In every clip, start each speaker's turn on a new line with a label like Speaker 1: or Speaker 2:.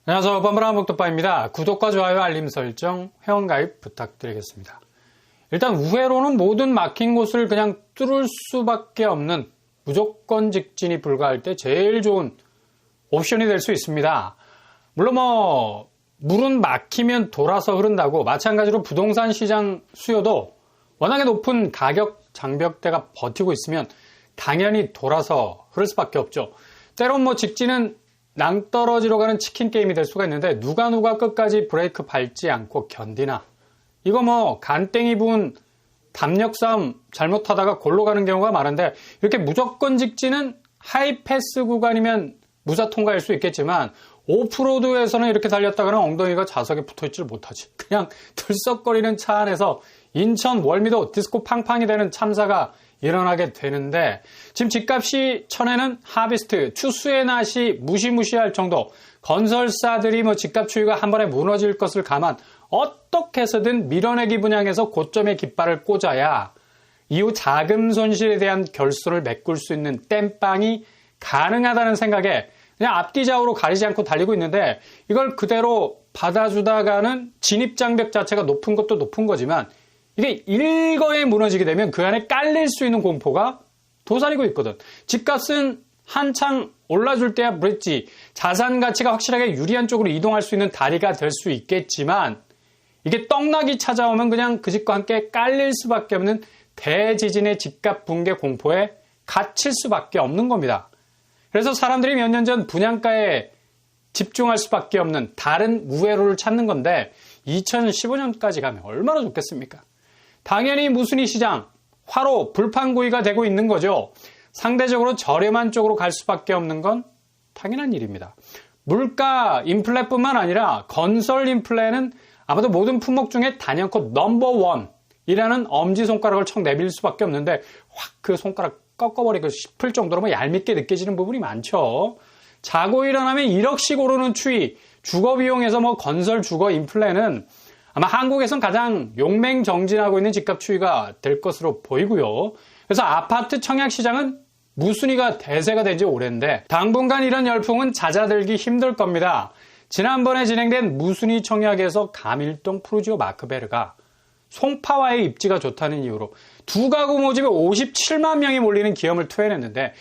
Speaker 1: 안녕하세요. 뻔뻔한 복덕바입니다. 구독과 좋아요, 알림 설정, 회원가입 부탁드리겠습니다. 일단 우회로는 모든 막힌 곳을 그냥 뚫을 수밖에 없는 무조건 직진이 불가할 때 제일 좋은 옵션이 될 수 있습니다. 물론 물은 막히면 돌아서 흐른다고 마찬가지로 부동산 시장 수요도 워낙에 높은 가격 장벽대가 버티고 있으면 당연히 돌아서 흐를 수밖에 없죠. 때론 직진은 낭떠러지로 가는 치킨 게임이 될 수가 있는데 누가 끝까지 브레이크 밟지 않고 견디나. 이거 간땡이 부은 담력 싸움 잘못하다가 골로 가는 경우가 많은데 이렇게 무조건 직진은 하이패스 구간이면 무사 통과할 수 있겠지만 오프로드에서는 이렇게 달렸다가는 엉덩이가 좌석에 붙어있질 못하지. 그냥 들썩거리는 차 안에서 인천 월미도 디스코 팡팡이 되는 참사가 일어나게 되는데 지금 집값이 천에는 하비스트, 추수의 낫이 무시무시할 정도 건설사들이 집값 추이가 한 번에 무너질 것을 감안 어떻게 해서든 밀어내기 분양에서 고점의 깃발을 꽂아야 이후 자금 손실에 대한 결손을 메꿀 수 있는 땜빵이 가능하다는 생각에 그냥 앞뒤 좌우로 가리지 않고 달리고 있는데 이걸 그대로 받아주다가는 진입장벽 자체가 높은 것도 높은 거지만 이게 일거에 무너지게 되면 그 안에 깔릴 수 있는 공포가 도사리고 있거든. 집값은 한창 올라줄 때야 그랬지. 자산 가치가 확실하게 유리한 쪽으로 이동할 수 있는 다리가 될 수 있겠지만 이게 떡락이 찾아오면 그냥 그 집과 함께 깔릴 수밖에 없는 대지진의 집값 붕괴 공포에 갇힐 수밖에 없는 겁니다. 그래서 사람들이 몇 년 전 분양가에 집중할 수밖에 없는 다른 우회로를 찾는 건데 2015년까지 가면 얼마나 좋겠습니까? 당연히 무순위 시장, 화로, 불판구이가 되고 있는 거죠. 상대적으로 저렴한 쪽으로 갈 수밖에 없는 건 당연한 일입니다. 물가 인플레뿐만 아니라 건설 인플레는 아마도 모든 품목 중에 단연코 넘버원이라는 엄지손가락을 척 내밀 수밖에 없는데 확 그 손가락 꺾어버리고 싶을 정도로 얄밉게 느껴지는 부분이 많죠. 자고 일어나면 1억씩 오르는 추이, 주거비용에서 건설 주거 인플레는 아마 한국에선 가장 용맹정진하고 있는 집값 추이가 될 것으로 보이고요. 그래서 아파트 청약시장은 무순위가 대세가 된 지 오랜데 당분간 이런 열풍은 잦아들기 힘들 겁니다. 지난번에 진행된 무순위 청약에서 감일동 프루지오 마크베르가 송파와의 입지가 좋다는 이유로 두 가구 모집에 57만 명이 몰리는 기염을 토해냈는데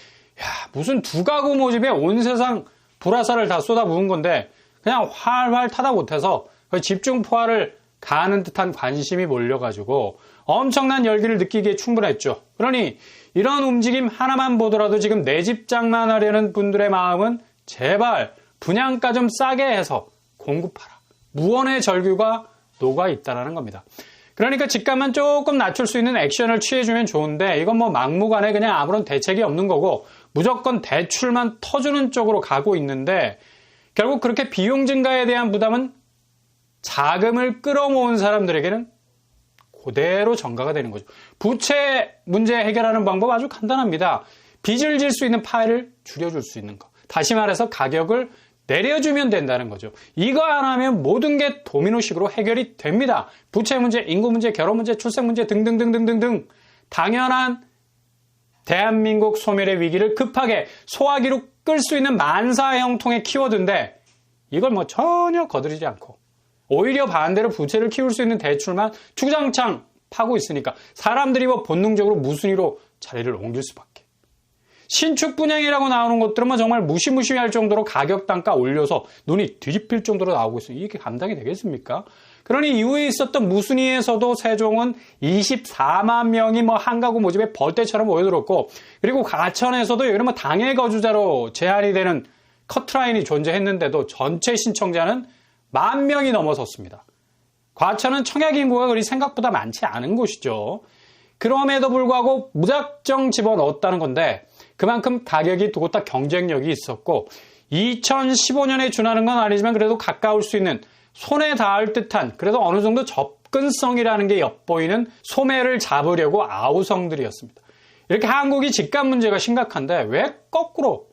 Speaker 1: 무슨 두 가구 모집에 온 세상 불화살을 다 쏟아부은 건데 그냥 활활 타다 못해서 집중 포화를 가하는 듯한 관심이 몰려가지고 엄청난 열기를 느끼기에 충분했죠. 그러니 이런 움직임 하나만 보더라도 지금 내 집 장만하려는 분들의 마음은 제발 분양가 좀 싸게 해서 공급하라. 무언의 절규가 녹아 있다는 겁니다. 그러니까 집값만 조금 낮출 수 있는 액션을 취해주면 좋은데 이건 막무가내 그냥 아무런 대책이 없는 거고 무조건 대출만 터주는 쪽으로 가고 있는데 결국 그렇게 비용 증가에 대한 부담은 자금을 끌어모은 사람들에게는 그대로 전가가 되는 거죠. 부채 문제 해결하는 방법 아주 간단합니다. 빚을 질 수 있는 파일을 줄여줄 수 있는 거. 다시 말해서 가격을 내려주면 된다는 거죠. 이거 안 하면 모든 게 도미노식으로 해결이 됩니다. 부채 문제, 인구 문제, 결혼 문제, 출생 문제 등등등등등등 당연한 대한민국 소멸의 위기를 급하게 소화기로 끌 수 있는 만사형통의 키워드인데 이걸 전혀 거두지 않고 오히려 반대로 부채를 키울 수 있는 대출만 주장창 파고 있으니까 사람들이 본능적으로 무순위로 자리를 옮길 수밖에. 신축 분양이라고 나오는 것들은 정말 무시무시할 정도로 가격 단가 올려서 눈이 뒤집힐 정도로 나오고 있어요. 이게 감당이 되겠습니까? 그러니 이후에 있었던 무순위에서도 세종은 24만 명이 한 가구 모집에 벌떼처럼 모여들었고 그리고 가천에서도 여기는 당일 거주자로 제한이 되는 커트라인이 존재했는데도 전체 신청자는 10,000명이 넘어섰습니다. 과천은 청약 인구가 그리 생각보다 많지 않은 곳이죠. 그럼에도 불구하고 무작정 집어넣었다는 건데 그만큼 가격이 두고딱 경쟁력이 있었고 2015년에 준하는 건 아니지만 그래도 가까울 수 있는 손에 닿을 듯한 그래도 어느 정도 접근성이라는 게 엿보이는 소매를 잡으려고 아우성들이었습니다. 이렇게 한국이 집값 문제가 심각한데 왜 거꾸로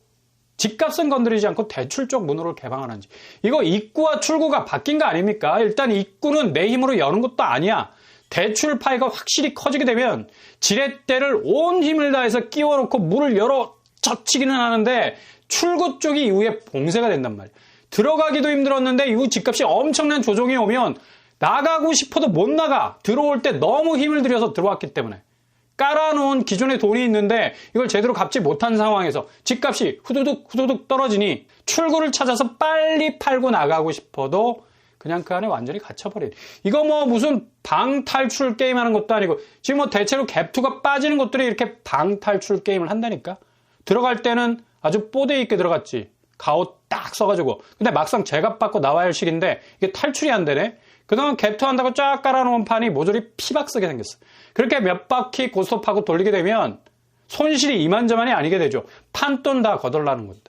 Speaker 1: 집값은 건드리지 않고 대출 쪽 문호를 개방하는지. 이거 입구와 출구가 바뀐 거 아닙니까? 일단 입구는 내 힘으로 여는 것도 아니야. 대출 파이가 확실히 커지게 되면 지렛대를 온 힘을 다해서 끼워놓고 문을 열어 젖히기는 하는데 출구 쪽이 이후에 봉쇄가 된단 말이야. 들어가기도 힘들었는데 이후 집값이 엄청난 조정이 오면 나가고 싶어도 못 나가. 들어올 때 너무 힘을 들여서 들어왔기 때문에. 깔아놓은 기존에 돈이 있는데 이걸 제대로 갚지 못한 상황에서 집값이 후두둑 떨어지니 출구를 찾아서 빨리 팔고 나가고 싶어도 그냥 그 안에 완전히 갇혀버린. 이거 뭐 무슨 방탈출 게임 하는 것도 아니고 지금 뭐 대체로 갭2가 빠지는 것들이 이렇게 방탈출 게임을 한다니까. 들어갈 때는 아주 뽀대 있게 들어갔지. 가오 딱 써가지고. 근데 막상 제값 받고 나와야 할 시기인데 이게 탈출이 안 되네. 그동안 갭2 한다고 쫙 깔아놓은 판이 모조리 피박 쓰게 생겼어. 그렇게 몇 바퀴 고스톱하고 돌리게 되면 손실이 이만저만이 아니게 되죠. 판돈 다 거덜나는 건데.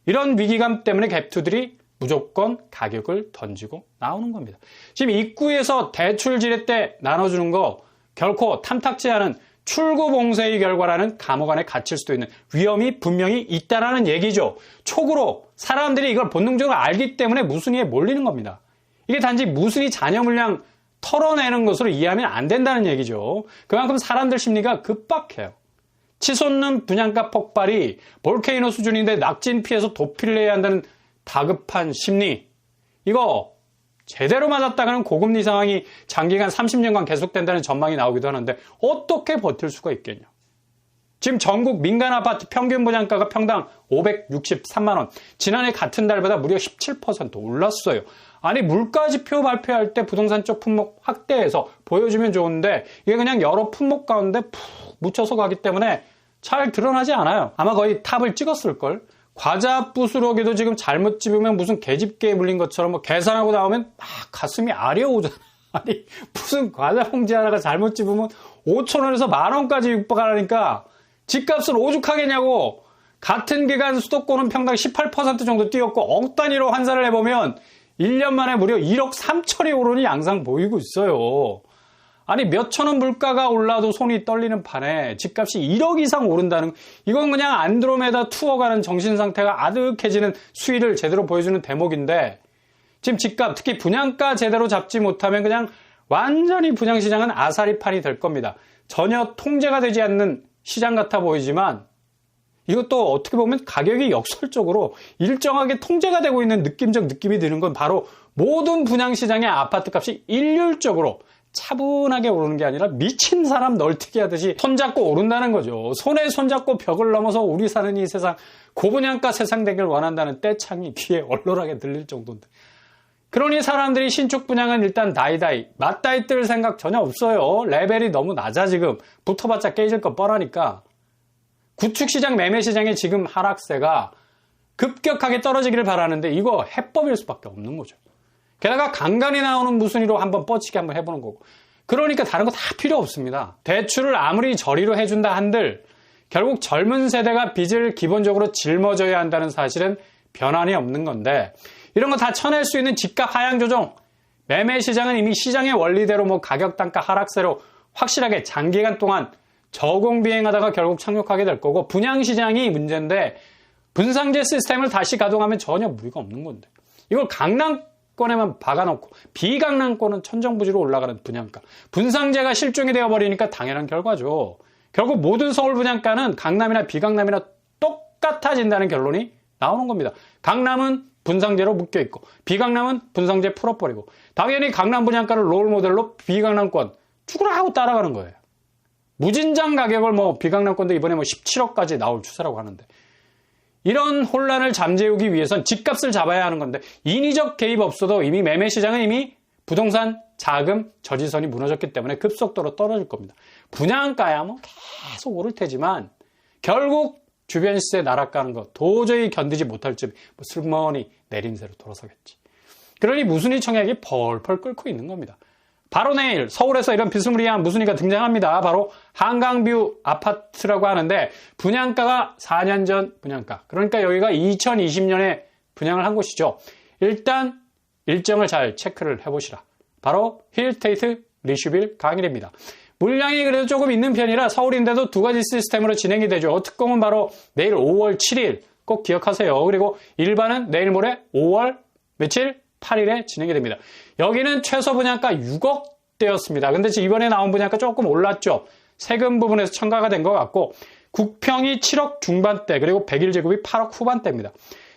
Speaker 1: 이런 위기감 때문에 갭2들이 무조건 가격을 던지고 나오는 겁니다. 지금 입구에서 대출 지렛 때 나눠주는 거 결코 탐탁지 않은 출구 봉쇄의 결과라는 감옥 안에 갇힐 수도 있는 위험이 분명히 있다는 얘기죠. 촉으로 사람들이 이걸 본능적으로 알기 때문에 무순위에 몰리는 겁니다. 이게 단지 무순위 잔여 물량 털어내는 것으로 이해하면 안 된다는 얘기죠. 그만큼 사람들 심리가 급박해요. 치솟는 분양가 폭발이 볼케이노 수준인데 낙진 피해서 도피를 해야 한다는 다급한 심리. 이거 제대로 맞았다가는 고금리 상황이 장기간 30년간 계속된다는 전망이 나오기도 하는데 어떻게 버틸 수가 있겠냐. 지금 전국 민간 아파트 평균 분양가가 평당 563만 원. 지난해 같은 달보다 무려 17% 올랐어요. 아니 물가지표 발표할 때 부동산 쪽 품목 확대해서 보여주면 좋은데 이게 그냥 여러 품목 가운데 푹 묻혀서 가기 때문에 잘 드러나지 않아요. 아마 거의 탑을 찍었을걸. 과자 부스러기도 지금 잘못 집으면 무슨 개집게에 물린 것처럼 뭐 계산하고 나오면 막 가슴이 아려오잖아. 아니 무슨 과자 봉지 하나가 잘못 집으면 5,000원에서 10,000원까지 육박하라니까 집값을 오죽하겠냐고. 같은 기간 수도권은 평당 18% 정도 뛰었고 억 단위로 환산을 해보면 1년 만에 무려 1억 3천이 오르는 양상 보이고 있어요. 아니 몇천 원 물가가 올라도 손이 떨리는 판에 집값이 1억 이상 오른다는 이건 그냥 안드로메다 투어 가는 정신상태가 아득해지는 수위를 제대로 보여주는 대목인데 지금 집값 특히 분양가 제대로 잡지 못하면 그냥 완전히 분양시장은 아사리판이 될 겁니다. 전혀 통제가 되지 않는 시장 같아 보이지만 이것도 어떻게 보면 가격이 역설적으로 일정하게 통제가 되고 있는 느낌적 느낌이 드는 건 바로 모든 분양시장의 아파트값이 일률적으로 차분하게 오르는 게 아니라 미친 사람 널뛰기 하듯이 손잡고 오른다는 거죠. 손에 손잡고 벽을 넘어서 우리 사는 이 세상 고분양가 세상 되길 원한다는 떼창이 귀에 얼얼하게 들릴 정도인데 그러니 사람들이 신축 분양은 일단 다이다이 맞다이 뜰 생각 전혀 없어요. 레벨이 너무 낮아 지금. 붙어봤자 깨질 거 뻔하니까. 구축시장 매매시장의 지금 하락세가 급격하게 떨어지기를 바라는데 이거 해법일 수밖에 없는 거죠. 게다가 간간히 나오는 무순위로 한번 뻗치게 한번 해보는 거고. 그러니까 다른 거 다 필요 없습니다. 대출을 아무리 저리로 해준다 한들 결국 젊은 세대가 빚을 기본적으로 짊어져야 한다는 사실은 변함이 없는 건데 이런 거 다 쳐낼 수 있는 집값 하향 조정. 매매시장은 이미 시장의 원리대로 뭐 가격 단가 하락세로 확실하게 장기간 동안 저공비행하다가 결국 착륙하게 될 거고 분양시장이 문제인데 분상제 시스템을 다시 가동하면 전혀 무리가 없는 건데 이걸 강남권에만 박아놓고 비강남권은 천정부지로 올라가는 분양가 분상제가 실종이 되어버리니까 당연한 결과죠. 결국 모든 서울 분양가는 강남이나 비강남이나 똑같아진다는 결론이 나오는 겁니다. 강남은 분상제로 묶여있고 비강남은 분상제 풀어버리고 당연히 강남 분양가를 롤모델로 비강남권 죽으라 하고 따라가는 거예요. 무진장 가격을 뭐 비강남권도 이번에 뭐 17억까지 나올 추세라고 하는데 이런 혼란을 잠재우기 위해선 집값을 잡아야 하는 건데 인위적 개입 없어도 이미 매매시장은 이미 부동산 자금 저지선이 무너졌기 때문에 급속도로 떨어질 겁니다. 분양가야 뭐 계속 오를 테지만 결국 주변 시세 나락가는 거 도저히 견디지 못할 쯤 뭐 슬머니 내림세로 돌아서겠지. 그러니 무순위 청약이 펄펄 끓고 있는 겁니다. 바로 내일 서울에서 이런 비스무리한 무순위가 등장합니다. 바로 한강뷰 아파트라고 하는데 분양가가 4년 전 분양가. 그러니까 여기가 2020년에 분양을 한 곳이죠. 일단 일정을 잘 체크를 해보시라. 바로 힐스테이트 리슈빌 강일입니다. 물량이 그래도 조금 있는 편이라 서울인데도 두 가지 시스템으로 진행이 되죠. 특공은 바로 내일 5월 7일 꼭 기억하세요. 그리고 일반은 내일 모레 5월 며칠? 8일에 진행이 됩니다. 여기는 최소 분양가 6억대였습니다. 근데 이번에 나온 분양가 조금 올랐죠. 세금 부분에서 첨가가 된 것 같고 국평이 7억 중반대 그리고 101제곱이 8억 후반대입니다.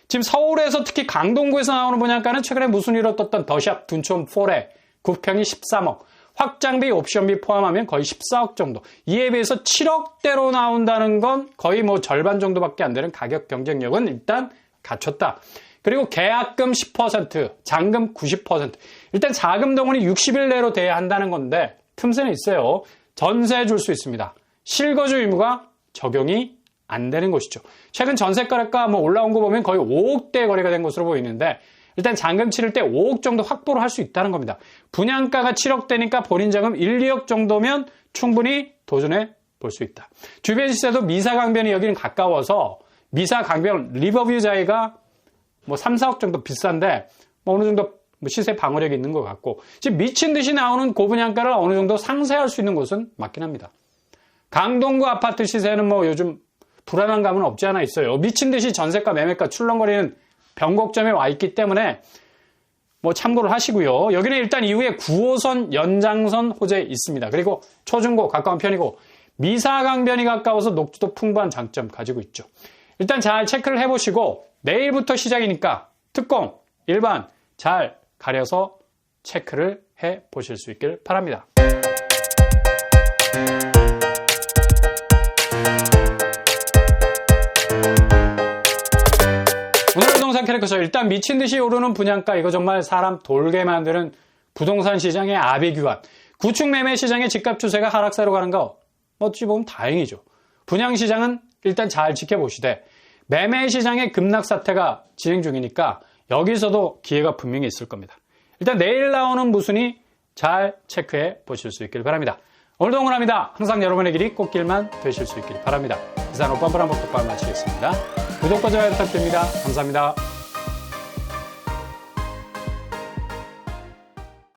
Speaker 1: 지금 서울에서 특히 강동구에서 나오는 분양가는 최근에 무슨 일로 떴던 더샵 둔촌4에 9평이 13억, 확장비, 옵션비 포함하면 거의 14억 정도. 이에 비해서 7억대로 나온다는 건 거의 뭐 절반 정도밖에 안 되는 가격 경쟁력은 일단 갖췄다. 그리고 계약금 10%, 잔금 90%. 일단 자금 동원이 60일 내로 돼야 한다는 건데 틈새는 있어요. 전세 줄 수 있습니다. 실거주 의무가 적용이 안 되는 것이죠. 최근 전세가가 뭐 올라온 거 보면 거의 5억대 거래가 된 것으로 보이는데 일단 잔금 치를 때 5억 정도 확보를 할 수 있다는 겁니다. 분양가가 7억대니까 본인 자금 1, 2억 정도면 충분히 도전해 볼 수 있다. 주변 시세도 미사강변이 여기는 가까워서 미사강변 리버뷰 자리가 뭐 3, 4억 정도 비싼데 뭐 어느 정도 시세 방어력이 있는 것 같고 지금 미친 듯이 나오는 고분양가를 어느 정도 상쇄할 수 있는 곳은 맞긴 합니다. 강동구 아파트 시세는 뭐 요즘 불안한 감은 없지 않아 있어요. 미친 듯이 전세가 매매가 출렁거리는 변곡점에 와 있기 때문에 뭐 참고를 하시고요. 여기는 일단 이후에 9호선 연장선 호재에 있습니다. 그리고 초중고 가까운 편이고 미사강변이 가까워서 녹지도 풍부한 장점 가지고 있죠. 일단 잘 체크를 해보시고 내일부터 시작이니까 특공, 일반 잘 가려서 체크를 해보실 수 있길 바랍니다. 오늘 부동산 캐릭터죠. 일단 미친 듯이 오르는 분양가, 이거 정말 사람 돌게 만드는 부동산 시장의 아비규환. 구축 매매 시장의 집값 추세가 하락세로 가는 거 어찌 보면 다행이죠. 분양 시장은 일단 잘 지켜보시되 매매 시장의 급락 사태가 진행 중이니까 여기서도 기회가 분명히 있을 겁니다. 일단 내일 나오는 무순위 잘 체크해 보실 수 있길 바랍니다. 오늘도 응원합니다. 항상 여러분의 길이 꽃길만 되실 수 있길 바랍니다. 이상 오빠한번 독방 마치겠습니다. 구독과 좋아요 부탁드립니다. 감사합니다.